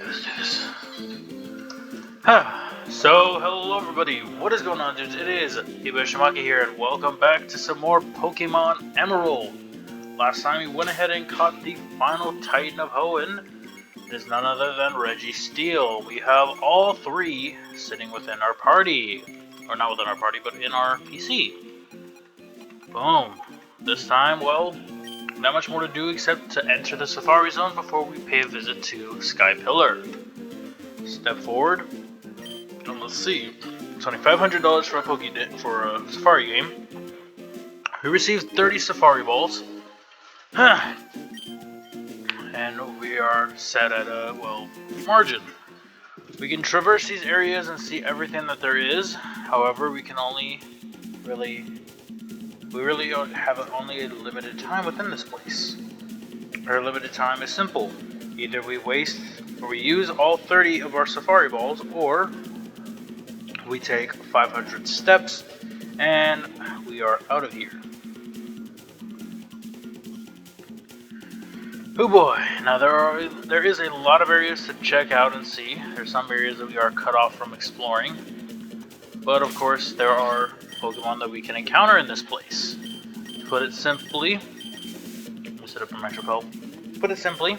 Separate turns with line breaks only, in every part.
Let's do this. So, hello everybody, what is going on, dudes? It is Shimaki here, and welcome back to some more Pokemon Emerald. Last time we went ahead and caught the final Titan of Hoenn. It is none other than Registeel. We have all three sitting within our party. Or not within our party, but in our PC. Boom. This time, well, not much more to do except to enter the Safari Zone before we pay a visit to Sky Pillar. Step forward. And let's see. It's only $500 for a Safari game. We received 30 Safari Balls. And we are set at a, margin. We can traverse these areas and see everything that there is. However, we can only really have only a limited time within this place. Our limited time is simple. Either we use all 30 of our Safari Balls, or we take 500 steps and we are out of here. Oh boy, now there is a lot of areas to check out and see. There's some areas that we are cut off from exploring. But of course, there are Pokemon that we can encounter in this place. To put it simply, let me set up a microphone. To put it simply,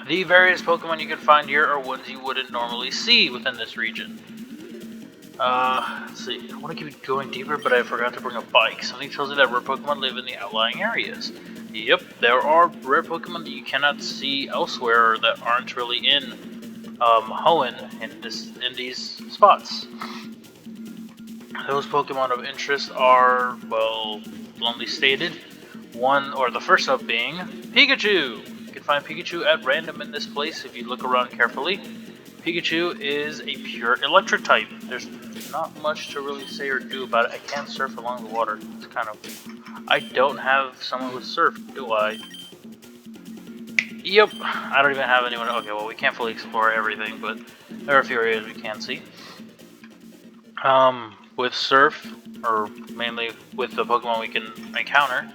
the various Pokemon you can find here are ones you wouldn't normally see within this region. Let's see, I want to keep going deeper, but I forgot to bring a bike. Something tells me that rare Pokemon live in the outlying areas. Yep, there are rare Pokemon that you cannot see elsewhere, or that aren't really in Hoenn in these spots. Those Pokemon of interest are, well, bluntly stated, the first up being Pikachu. You can find Pikachu at random in this place if you look around carefully. Pikachu is a pure electric type. There's not much to really say or do about it. I can't surf along the water. It's kind of... I don't have someone with surf, do I? Yep, I don't even have anyone. Okay, well, we can't fully explore everything, but there are a few areas we can see. With surf, or mainly with the Pokemon we can encounter,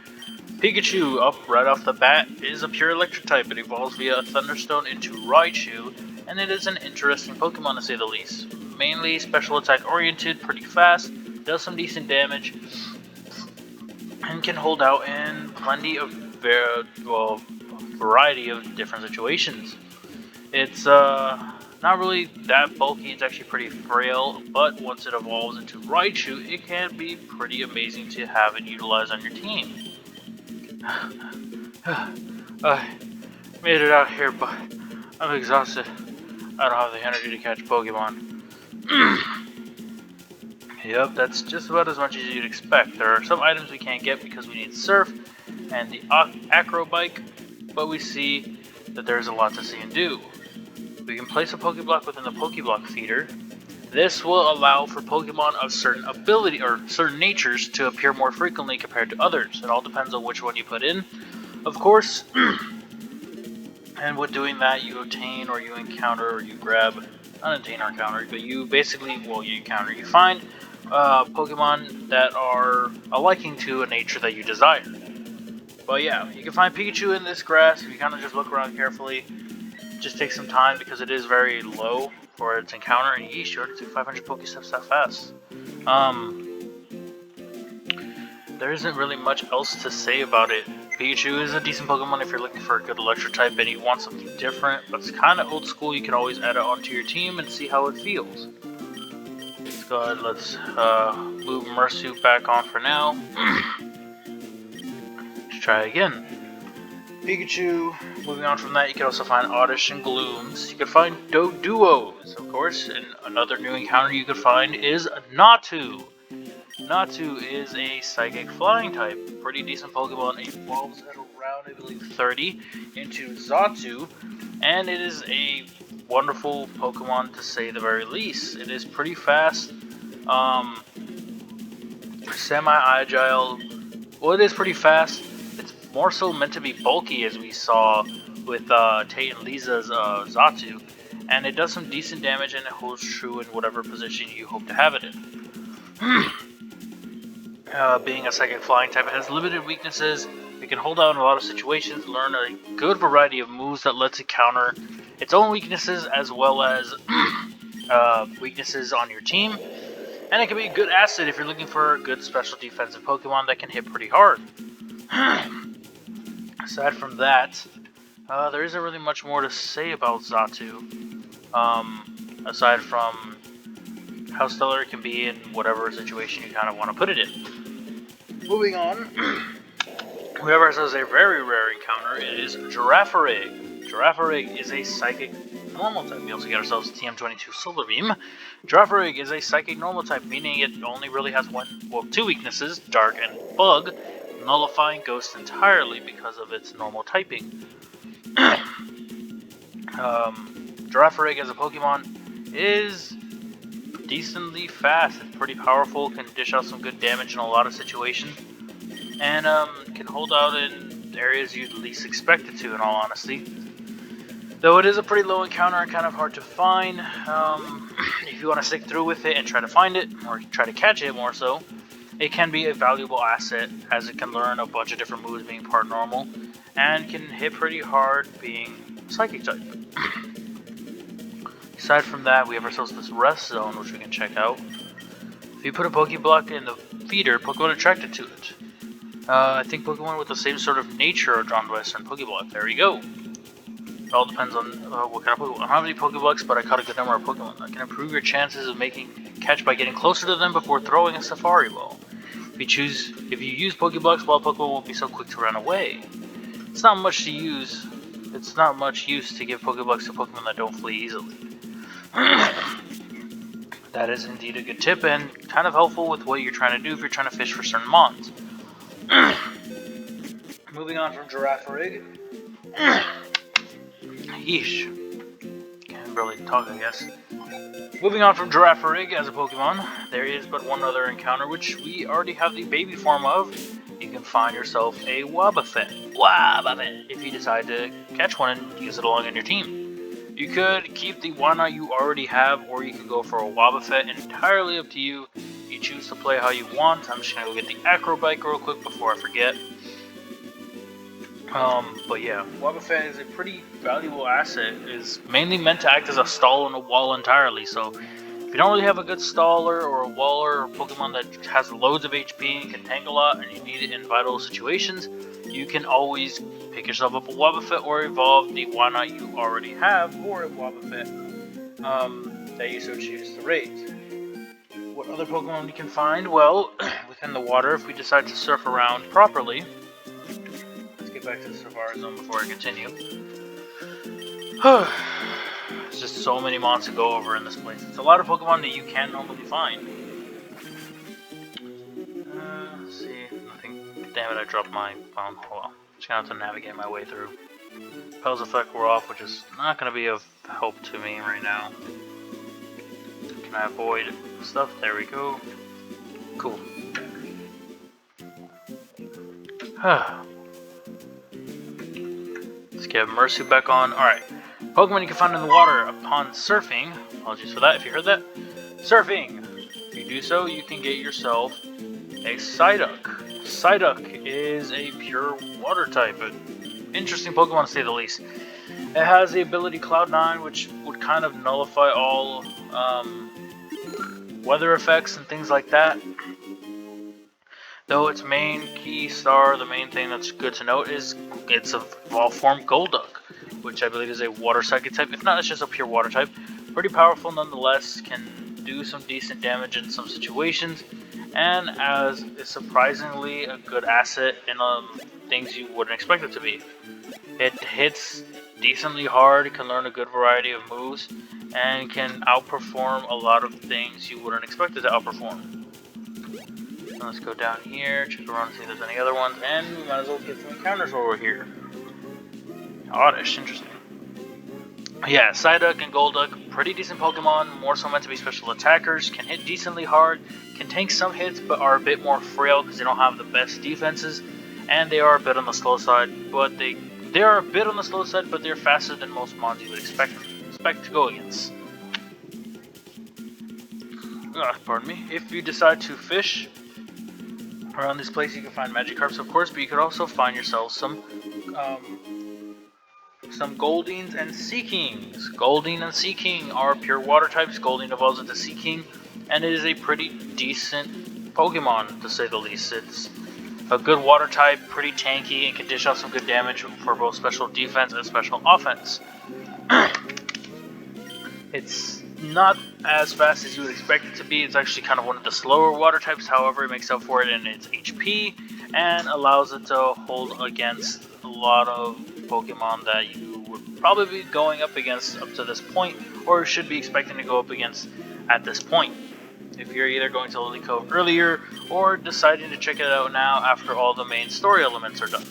Pikachu, up right off the bat, is a pure electric type. It evolves via a Thunderstone into Raichu, and it is an interesting Pokemon to say the least. Mainly special attack oriented, pretty fast, does some decent damage, and can hold out in plenty of variety of different situations. It's not really that bulky, it's actually pretty frail, but once it evolves into Raichu, it can be pretty amazing to have and utilize on your team. I made it out here, but I'm exhausted. I don't have the energy to catch Pokemon. Yep, that's just about as much as you'd expect. There are some items we can't get because we need Surf and the Acro Bike, but we see that there's a lot to see and do. We can place a Pokeblock within the Pokeblock feeder. This will allow for Pokemon of certain ability or certain natures to appear more frequently compared to others. It all depends on which one you put in, of course. And with doing that, you obtain or you encounter or you grab, not obtain or encounter, but you basically, you encounter, you find Pokemon that are a liking to a nature that you desire. But yeah, you can find Pikachu in this grass if you kind of just look around carefully. Just take some time because it is very low for its encounter, and yeesh, you already took 500 Pokésteps that fast. There isn't really much else to say about it. Pikachu is a decent Pokemon if you're looking for a good electric type and you want something different, but it's kind of old school. You can always add it onto your team and see how it feels. Let's go ahead, let's move Mersuit back on for now. Let's try again. Pikachu, moving on from that, you can also find Oddish and Glooms. You can find Doduos, of course, and another new encounter you can find is Natu. Natu is a Psychic Flying type, pretty decent Pokemon. It evolves at around, I believe, 30 into Xatu, and it is a wonderful Pokemon to say the very least. It is pretty fast, semi-agile. Well, it is pretty fast. It's more so meant to be bulky, as we saw with Tate and Lisa's Xatu, and it does some decent damage and it holds true in whatever position you hope to have it in. Being a Psychic Flying type, it has limited weaknesses. It can hold out in a lot of situations, learn a good variety of moves that lets it counter its own weaknesses as well as weaknesses on your team, and it can be a good asset if you're looking for a good special defensive Pokemon that can hit pretty hard. Aside from that, there isn't really much more to say about Xatu, aside from how stellar it can be in whatever situation you kind of want to put it in. Moving on, we have ourselves a very rare encounter. It is Girafarig. Girafarig is a psychic normal type. We also get ourselves TM22 Solar Beam. Girafarig is a psychic normal type, meaning it only really has two weaknesses, Dark and Bug, nullifying Ghost entirely because of its normal typing. Girafarig as a Pokemon is decently fast. It's pretty powerful, can dish out some good damage in a lot of situations, and can hold out in areas you'd least expect it to, in all honesty. Though it is a pretty low encounter and kind of hard to find, if you want to stick through with it and try to find it, or try to catch it more so, it can be a valuable asset, as it can learn a bunch of different moves being part normal, and can hit pretty hard being Psychic type. Aside from that, we have ourselves this Rest Zone, which we can check out. If you put a Pokeblock in the feeder, Pokemon attracted to it. I think Pokemon with the same sort of nature are drawn by a certain Pokeblock. There we go. It all depends on what kind of Pokemon. I don't have any Pokeblocks, but I caught a good number of Pokemon. That can improve your chances of making a catch by getting closer to them before throwing a Safari Ball. If you use Pokeblocks, wild Pokemon won't be so quick to run away. It's not much to use. It's not much use to give Pokeblocks to Pokemon that don't flee easily. That is indeed a good tip, and kind of helpful with what you're trying to do if you're trying to fish for certain mons. Moving on from Girafarig. Yeesh. Can't really talk, I guess. Moving on from Girafarig as a Pokemon, there is but one other encounter which we already have the baby form of. You can find yourself a Wobbuffet. Wobbuffet! If you decide to catch one and use it along on your team. You could keep the Wana you already have, or you could go for a Wobbuffet. Entirely up to you. You choose to play how you want. I'm just gonna go get the Acrobike real quick before I forget. But yeah, Wobbuffet is a pretty valuable asset. It is mainly meant to act as a stall and a wall entirely. So if you don't really have a good staller or a waller or Pokemon that has loads of HP and can tank a lot, and you need it in vital situations, you can always pick yourself up a Wobbuffet or evolve the Wana you already have, or a Wobbuffet that you so choose to raise. What other Pokemon you can find? Well, within the water, if we decide to surf around properly. Let's get back to the Safari Zone before I continue. There's just so many mons to go over in this place. It's a lot of Pokemon that you can't normally find. Let's see, nothing. Damn it, I dropped my phone. Hold on. Just gonna have to navigate my way through. Pell's effect wore off, which is not gonna be of help to me right now. Can I avoid stuff? There we go. Cool. Let's get Mercy back on. Alright. Pokemon you can find in the water upon surfing. Apologies for that if you heard that. Surfing! If you do so, you can get yourself a Psyduck. Psyduck is a pure water type. An interesting Pokemon to say the least. It has the ability Cloud9, which would kind of nullify all weather effects and things like that. Though its main key star, the main thing that's good to note is it's a evolved form Golduck, which I believe is a water psychic type. If not, it's just a pure water type. Pretty powerful nonetheless, can do some decent damage in some situations, and is surprisingly a good asset in things you wouldn't expect it to be. It hits decently hard, can learn a good variety of moves, and can outperform a lot of things you wouldn't expect it to outperform. So let's go down here, check around and see if there's any other ones, and we might as well get some encounters while we're here. Oddish, interesting. Yeah, Psyduck and Golduck, pretty decent Pokemon, more so meant to be special attackers, can hit decently hard, can tank some hits, but are a bit more frail because they don't have the best defenses, and they are a bit on the slow side, but they're faster than most mons you would expect to go against. Pardon me. If you decide to fish around this place, you can find Magikarps, of course, but you could also find yourself some some Goldings and Seakings. Golding and Seaking are pure water types. Golding evolves into Seaking, and it is a pretty decent Pokemon, to say the least. It's a good water type, pretty tanky, and can dish out some good damage for both special defense and special offense. It's not as fast as you would expect it to be. It's actually kind of one of the slower water types. However, it makes up for it in its HP and allows it to hold against a lot of Pokemon that you would probably be going up against up to this point, or should be expecting to go up against at this point, if you're either going to Lily Cove earlier or deciding to check it out now after all the main story elements are done.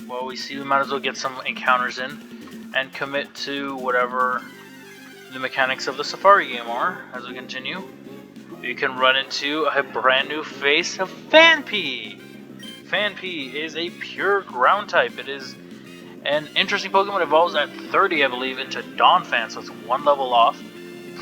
Well, we see we might as well get some encounters in and commit to whatever the mechanics of the Safari game are as we continue. You can run into a brand new face of Phanpy. Phanpy is a pure ground type. It is an interesting Pokemon. It evolves at 30, I believe, into Donphan, so it's one level off.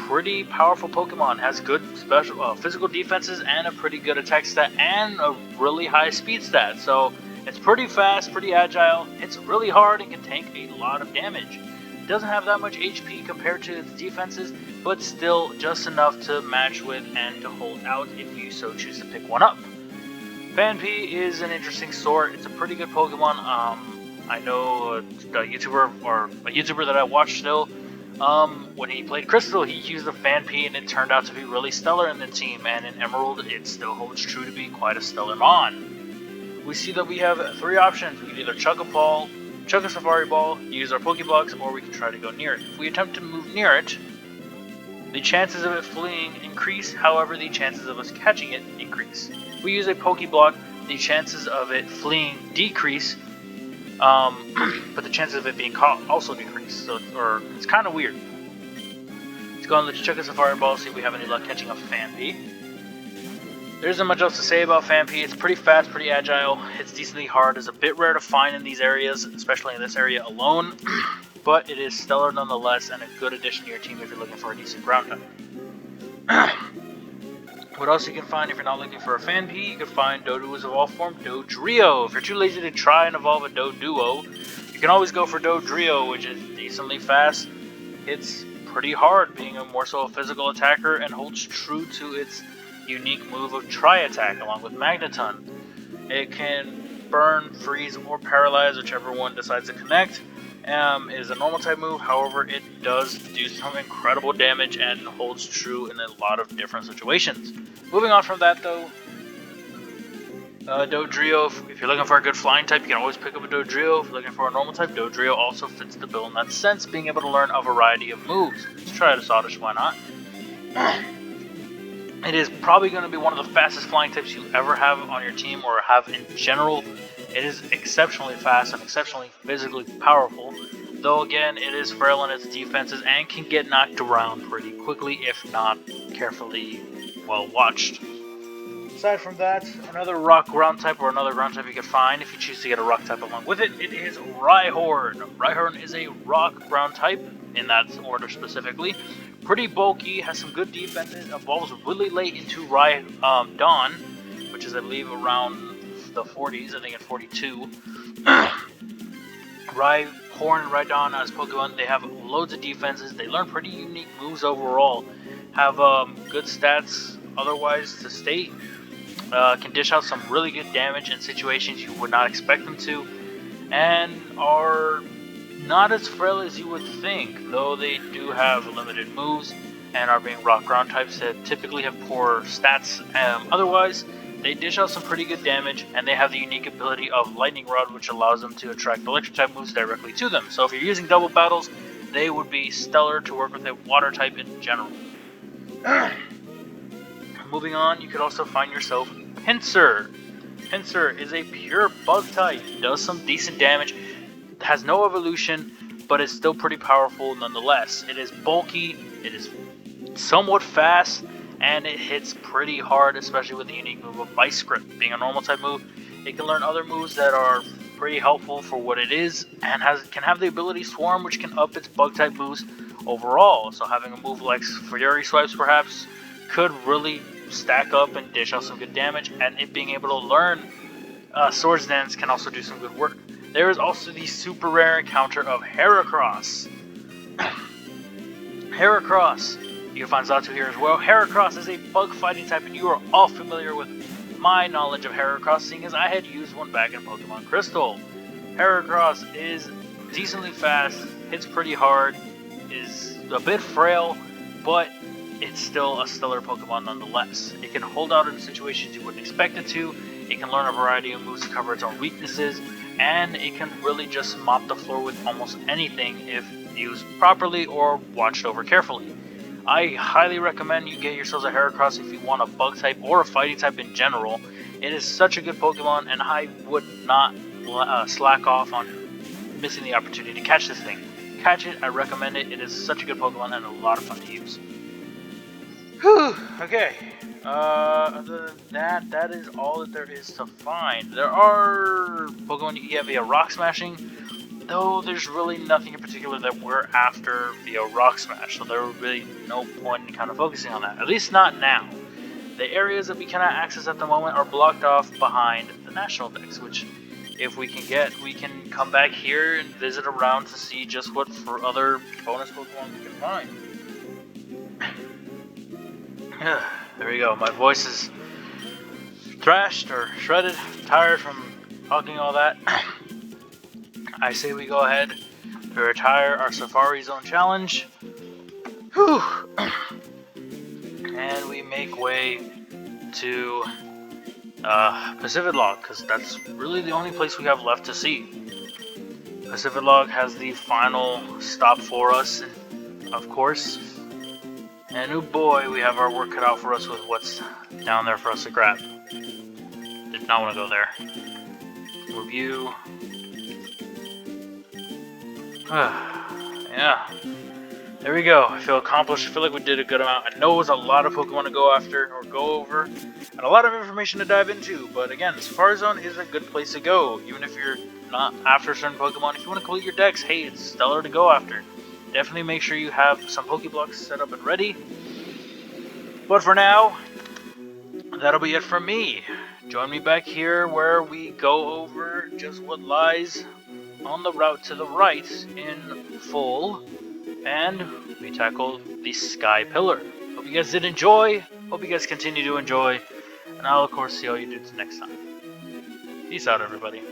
Pretty powerful Pokemon. Has good special physical defenses and a pretty good attack stat and a really high speed stat. So it's pretty fast, pretty agile, hits really hard, and can tank a lot of damage. It doesn't have that much HP compared to its defenses, but still just enough to match with and to hold out if you so choose to pick one up. Phanpy is an interesting sort. It's a pretty good Pokemon. I know a YouTuber that I watch still, when he played Crystal, he used the Phanpy and it turned out to be really stellar in the team, and in Emerald it still holds true to be quite a stellar mon. We see that we have three options. We can either chuck a ball, chuck a Safari Ball, use our Pokeblocks, or we can try to go near it. If we attempt to move near it, the chances of it fleeing increase, however the chances of us catching it increase. If we use a Pokeblock, the chances of it fleeing decrease, but the chances of it being caught also decrease. So, it's kind of weird. Let's go and let's check a Safari Ball, see if we have any luck catching a Phanpy. There isn't much else to say about Phanpy. It's pretty fast, pretty agile, it's decently hard. It's a bit rare to find in these areas, especially in this area alone, but it is stellar nonetheless and a good addition to your team if you're looking for a decent ground type. What else you can find if you're not looking for a Phanpy? You can find Doduo's evolved form, Dodrio. If you're too lazy to try and evolve a Doduo, you can always go for Dodrio, which is decently fast. It's pretty hard, being a more so a physical attacker, and holds true to its unique move of Tri-Attack along with Magneton. It can burn, freeze, or paralyze, whichever one decides to connect. It is a normal type move, however it does do some incredible damage and holds true in a lot of different situations. Moving on from that though, Dodrio, if you're looking for a good flying type, you can always pick up a Dodrio. If you're looking for a normal type, Dodrio also fits the bill in that sense, being able to learn a variety of moves. Let's try it, Oddish, why not? It is probably going to be one of the fastest flying types you ever have on your team, or have in general. It is exceptionally fast and exceptionally physically powerful, though again it is frail in its defenses and can get knocked around pretty quickly if not carefully well watched. Aside from that, another rock ground type, or another ground type you can find if you choose to get a rock type along with it, it is Rhyhorn. Rhyhorn is a rock ground type, in that order specifically. Pretty bulky, has some good defenses, evolves really late into Dawn, which is I believe around the 40s, I think at 42. Rhyhorn and Rhydon as Pokemon, they have loads of defenses, they learn pretty unique moves overall, have good stats otherwise to state, can dish out some really good damage in situations you would not expect them to, and are not as frail as you would think, though they do have limited moves and are being rock ground types that typically have poor stats. Otherwise, they dish out some pretty good damage, and they have the unique ability of Lightning Rod, which allows them to attract electric type moves directly to them. So if you're using double battles, they would be stellar to work with a water type in general. Moving on, you could also find yourself Pinsir. Pinsir is a pure bug type, does some decent damage, has no evolution, but is still pretty powerful nonetheless. It is bulky, it is somewhat fast, and it hits pretty hard, especially with the unique move of Vice Grip. Being a normal type move, it can learn other moves that are pretty helpful for what it is, and can have the ability Swarm, which can up its bug type boost overall. So having a move like Fury Swipes perhaps could really stack up and dish out some good damage, and it being able to learn Swords Dance can also do some good work. There is also the super rare encounter of Heracross. Heracross. You can find Xatu here as well. Heracross is a bug fighting type, and you are all familiar with my knowledge of Heracross, seeing as I had used one back in Pokemon Crystal. Heracross is decently fast, hits pretty hard, is a bit frail, but it's still a stellar Pokemon nonetheless. It can hold out in situations you wouldn't expect it to, it can learn a variety of moves to cover its own weaknesses, and it can really just mop the floor with almost anything if used properly or watched over carefully. I highly recommend you get yourselves a Heracross if you want a bug type or a fighting type in general. It is such a good Pokemon, and I would not slack off on missing the opportunity to catch this thing. Catch it, I recommend it. It is such a good Pokemon and a lot of fun to use. Whew, okay. Other than that, that is all that there is to find. There are Pokemon you can get via Rock Smashing, though there's really nothing in particular that we're after via Rock Smash, so there would really no point in kind of focusing on that, at least not now. The areas that we cannot access at the moment are blocked off behind the National Dex, which if we can get, we can come back here and visit around to see just what for other bonus Pokemon we can find. There we go, my voice is thrashed or shredded, tired from talking all that. I say we go ahead to retire our Safari Zone challenge. Whew. And we make way to Pacific Log, because that's really the only place we have left to see. Pacific Log has the final stop for us, of course. And oh boy, we have our work cut out for us with what's down there for us to grab. Did not want to go there. Review. Yeah. There we go. I feel accomplished. I feel like we did a good amount. I know it was a lot of Pokemon to go after or go over, and a lot of information to dive into. But again, Safari Zone is a good place to go, even if you're not after certain Pokemon. If you want to complete your decks, hey, it's stellar to go after. Definitely make sure you have some Pokeblocks set up and ready. But for now, that'll be it from me. Join me back here where we go over just what lies on the route to the right in full, and we tackle the Sky Pillar. Hope you guys did enjoy. Hope you guys continue to enjoy, and I'll of course see how you do next time. Peace out, everybody.